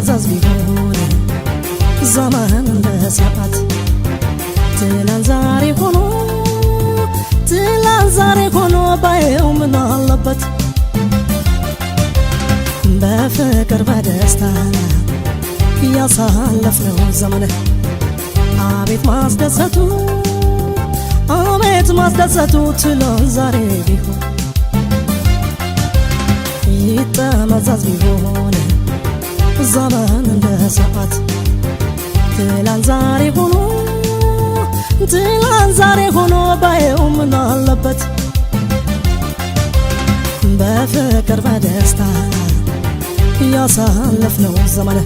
ይጠመዘዝ ቢሆን ዘመን እንደ ሰዓት ትላንት ዛሬ ሆኖ ባየው ምን አለበት በፍቅር በደስታ ያሳለፍነው ዘመን አቤት ማስደሰቱ ትላንት ዛሬ ቢሆን ይጠመዘዝ ቢሆን ዘመን እንደ ሰዓት ትላንት ዛሬ ሆኖ ባየው ምን አለበት በፍቅር በደስታ ያሳለፍነው ዘመን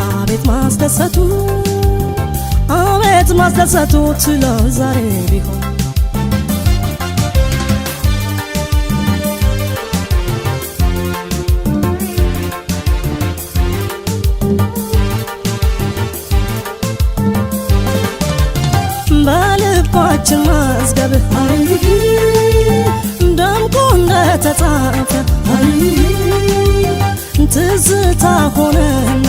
አቤት ማስደሰቱ ትላንት ዛሬ ቢሆን በልባችን መዝገብ ደምቆ እንደተጻፈ ትዝታ ሆነና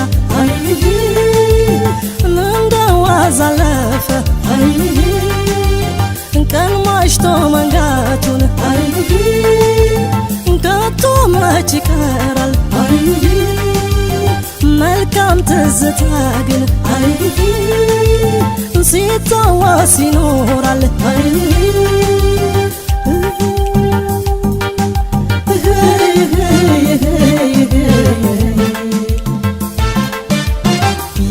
እንደ ዋዛ አለፈ ቀን መሽቶ መንጋቱን ከቶ መች ይቀራል መልካም ትዝታ ግን ሲታወስ ይኖራል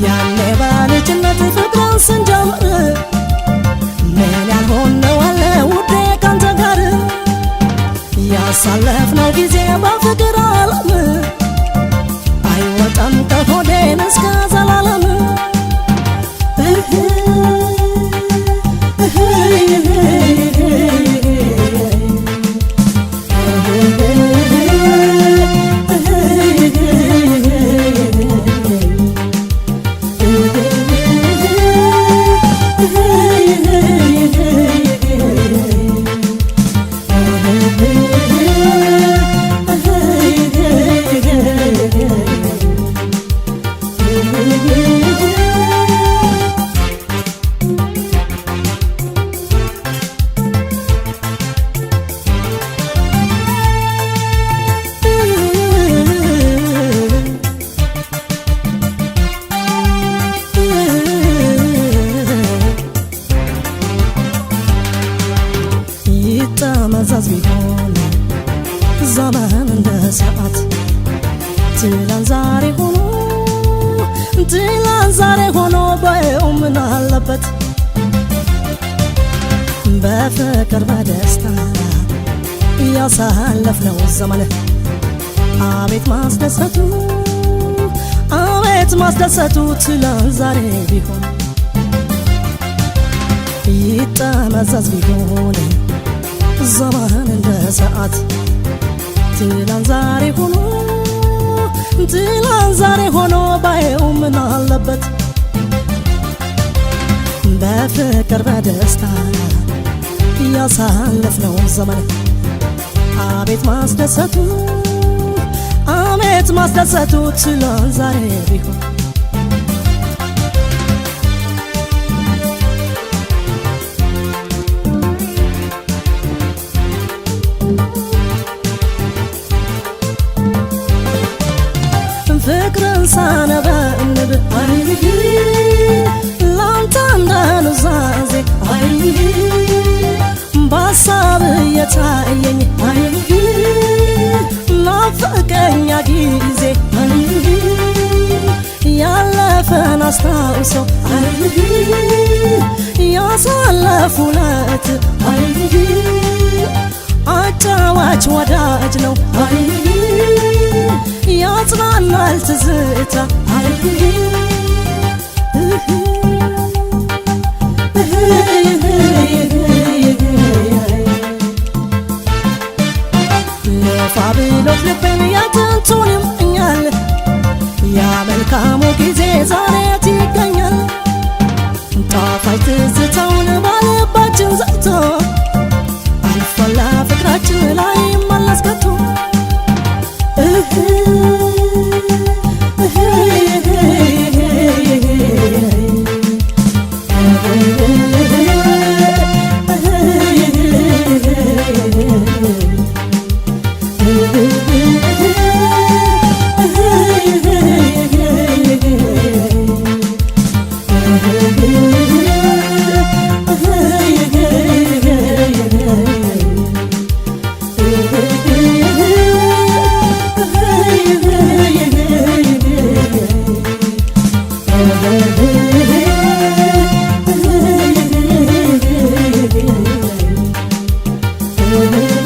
ያኔ በልጅነት ፍቅርን ስንጀምር ምን ያልሆነው አለ ውዴ ካንተ ጋር ያሳለፍነው ጊዜ በፍቅር ዓለም አይወጣም ከሆዴን እስከ ዘላለም ይጠመዘዝ ቢሆን ዘመን እንደ ሰዓት ትላንት ዛሬ ሆኖ ባየው ምን አለበት በፍቅር በደስታ ያሳለፍነው ዘመን አቤት ማስደሰቱ ትላንት ዛሬ ቢሆን ይጠመዘዝ ቢሆን ዘመን እንደ ሰዓት ትላንት ዛሬ ሆኖ ባየው ምን አለበት በፍቅር በደስታ ያሳለፍነው ዘመን አቤት ማስደሰቱ ትላንት ዛሬ ቢሆን ፍቅርን ሳነበንብ ላንተ እንደኑዛዜ በሀሳብ እየታየኝ ናፈቀኛ ጊዜ ያለፈን አስታውሰው ያሳለፉለት አጫዋች ወዳጅ ነው ያጽናናል ትዝታ ለፋ ብሎት ልቤን ያጥንቱን ይመኛል ያ መልካሙ ጊዜ ዛሬ ይገኛል ጣፋጭ ትዝታውን ባልባችን ዘግቶ አልፏል ፍቅራችን ላይ መለስ ከቶ አለበት